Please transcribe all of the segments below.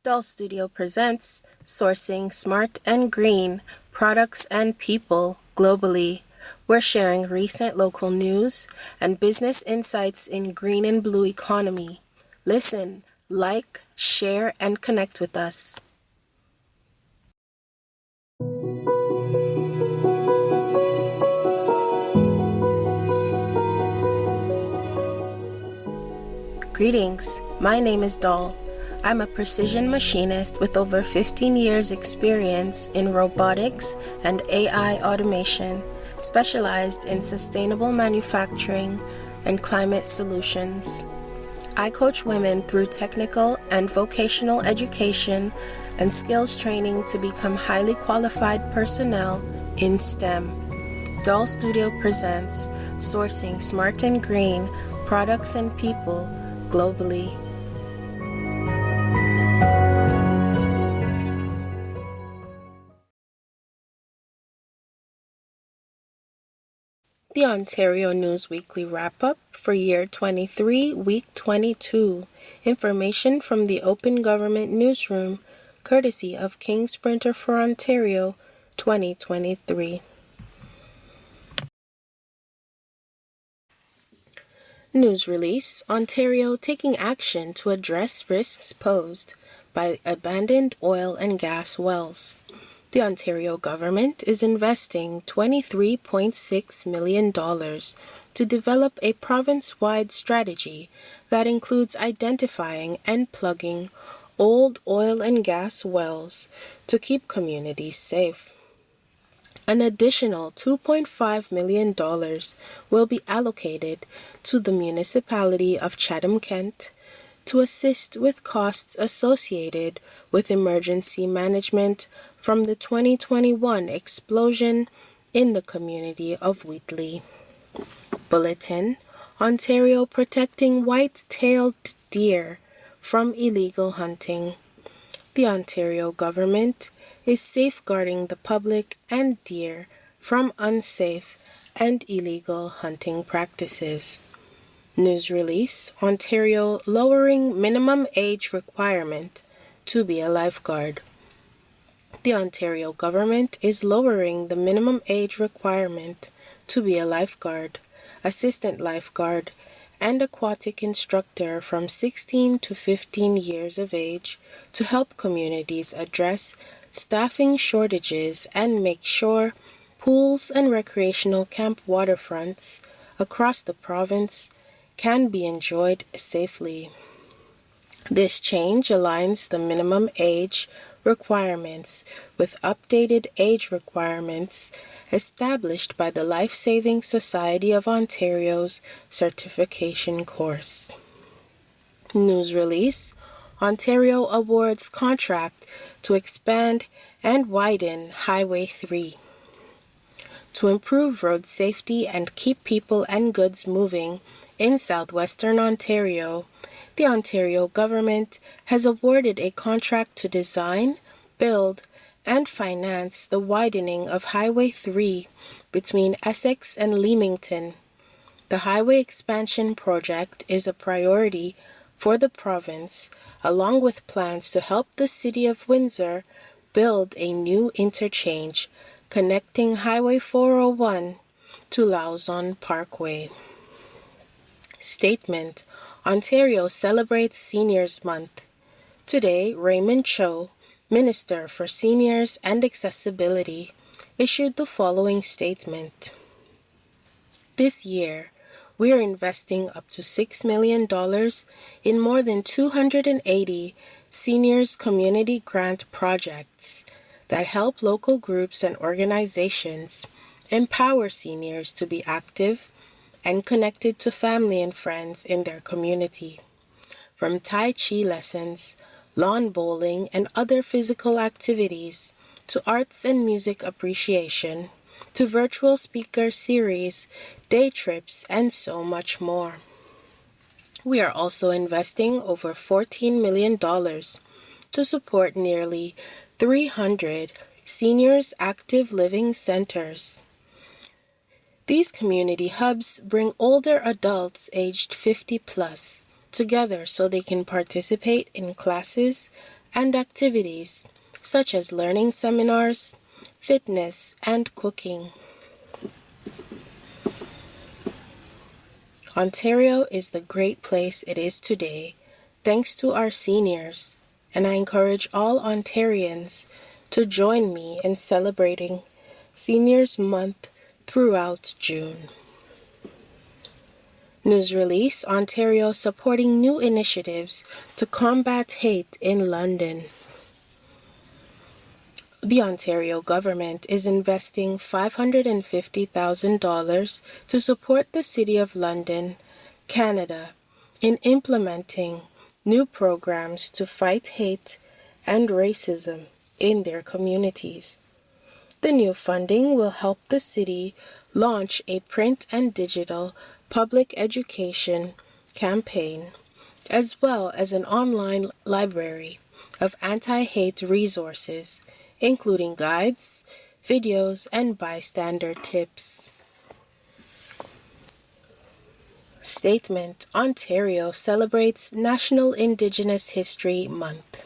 DOL.STUDIO presents Sourcing Smart and Green Products and People Globally. We're sharing recent local news and business insights in green and blue economy. Listen, like, share, and connect with us. Greetings, my name is Doll. I'm a precision machinist with over 15 years experience in robotics and AI automation, specialized in sustainable manufacturing and climate solutions. I coach women through technical and vocational education and skills training to become highly qualified personnel in STEM. DOL.STUDIO presents Sourcing Smart and Green Products and People Globally. The Ontario News Weekly Wrap-Up for Year 23, Week 22. Information from the Open Government Newsroom, courtesy of King Sprinter for Ontario, 2023. News release: Ontario taking action to address risks posed by abandoned oil and gas wells. The Ontario government is investing $23.6 million to develop a province-wide strategy that includes identifying and plugging old oil and gas wells to keep communities safe. An additional $2.5 million will be allocated to the municipality of Chatham-Kent to assist with costs associated with emergency management from the 2021 explosion in the community of Wheatley. Bulletin: Ontario protecting white-tailed deer from illegal hunting. The Ontario government is safeguarding the public and deer from unsafe and illegal hunting practices. News release: Ontario lowering minimum age requirement to be a lifeguard. The Ontario government is lowering the minimum age requirement to be a lifeguard, assistant lifeguard, and aquatic instructor from 16 to 15 years of age to help communities address staffing shortages and make sure pools and recreational camp waterfronts across the province can be enjoyed safely. This change aligns the minimum age requirements with updated age requirements established by the Life Saving Society of Ontario's certification course. News release: Ontario awards contract to expand and widen Highway 3. To improve road safety and keep people and goods moving in southwestern Ontario, the Ontario government has awarded a contract to design, build, and finance the widening of Highway 3 between Essex and Leamington. The highway expansion project is a priority for the province, along with plans to help the City of Windsor build a new interchange connecting Highway 401 to Lauzon Parkway. Statement: Ontario celebrates Seniors Month. Today, Raymond Cho, Minister for Seniors and Accessibility, issued the following statement. This year, we are investing up to $6 million in more than 280 seniors community grant projects that help local groups and organizations empower seniors to be active and connected to family and friends in their community. From Tai Chi lessons, lawn bowling, and other physical activities, to arts and music appreciation, to virtual speaker series, day trips, and so much more. We are also investing over $14 million to support nearly 300 seniors active living centers. These community hubs bring older adults aged 50 plus together so they can participate in classes, and activities such as learning seminars, fitness, and cooking. Ontario is the great place it is today thanks to our seniors, and I encourage all Ontarians to join me in celebrating Seniors Month throughout June. News release: Ontario supporting new initiatives to combat hate in London. The Ontario government is investing $550,000 to support the City of London, Canada, in implementing new programs to fight hate and racism in their communities. The new funding will help the city launch a print and digital public education campaign, as well as an online library of anti-hate resources, including guides, videos, and bystander tips. Statement: Ontario celebrates National Indigenous History Month.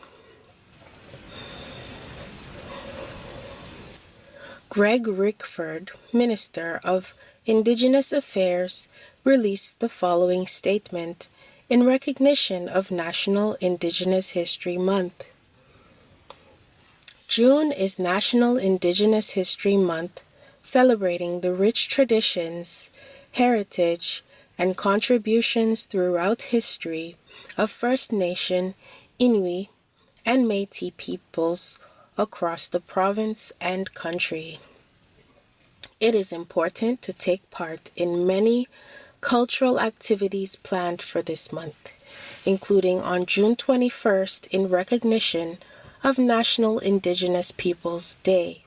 Greg Rickford, Minister of Indigenous Affairs, released the following statement in recognition of National Indigenous History Month. June is National Indigenous History Month, celebrating the rich traditions, heritage, and contributions throughout history of First Nation, Inuit, and Métis peoples across the province and country. It is important to take part in many cultural activities planned for this month, including on June 21st in recognition of National Indigenous Peoples Day,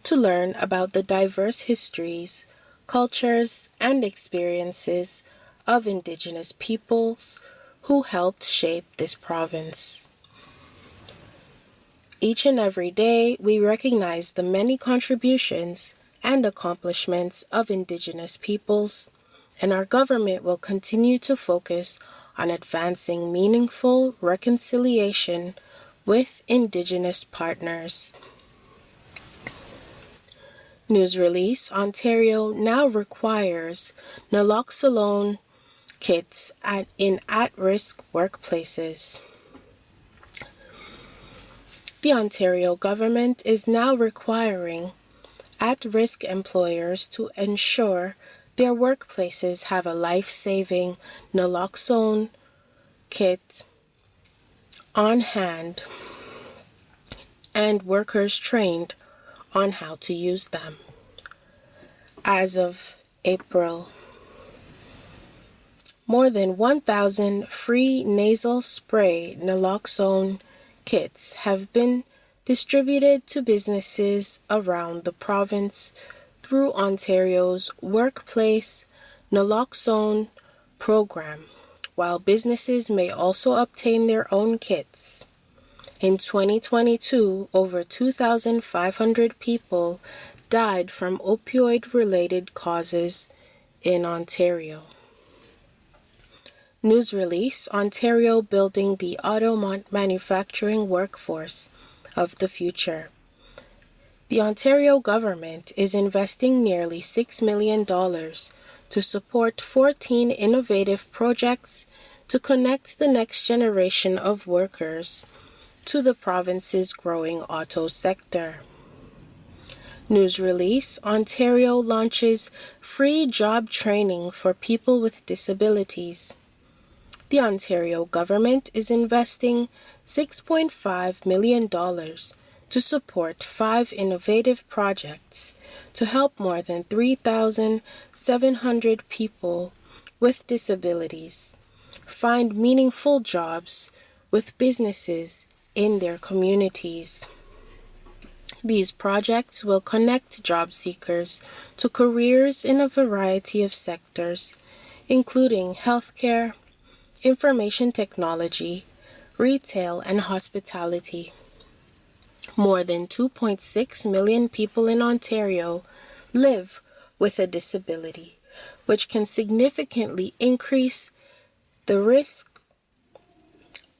to learn about the diverse histories, cultures, and experiences of Indigenous peoples who helped shape this province. Each and every day, we recognize the many contributions and accomplishments of Indigenous peoples, and our government will continue to focus on advancing meaningful reconciliation with Indigenous partners. News release: Ontario now requires naloxone kits in at-risk workplaces. The Ontario government is now requiring at-risk employers to ensure their workplaces have a life-saving naloxone kit on hand and workers trained on how to use them. As of April, more than 1,000 free nasal spray naloxone kits have been distributed to businesses around the province through Ontario's Workplace Naloxone program, while businesses may also obtain their own kits. In 2022, over 2,500 people died from opioid-related causes in Ontario. News release: Ontario building the auto manufacturing workforce of the future. The Ontario government is investing nearly $6 million to support 14 innovative projects to connect the next generation of workers to the province's growing auto sector. News release: Ontario launches free job training for people with disabilities. The Ontario government is investing $6.5 million to support 5 innovative projects to help more than 3,700 people with disabilities find meaningful jobs with businesses in their communities. These projects will connect job seekers to careers in a variety of sectors, including healthcare, information technology, retail, and hospitality. More than 2.6 million people in Ontario live with a disability, which can significantly increase the risk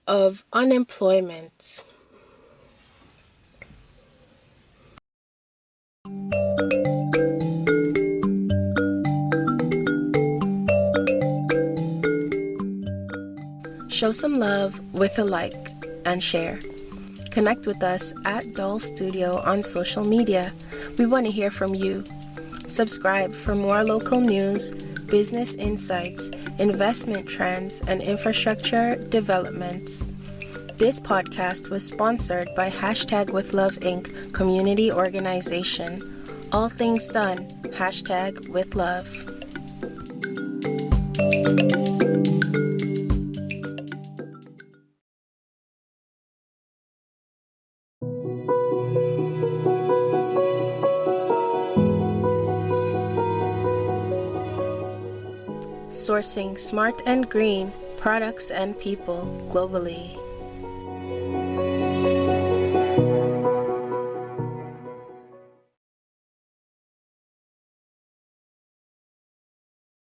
of unemployment. Show some love with a like and share. Connect with us at DOL.STUDIO on social media. We want to hear from you. Subscribe for more local news, business insights, investment trends, and infrastructure developments. This podcast was sponsored by #WithLove Inc. community organization. All things done, #WithLove. Sourcing smart and green products and people globally.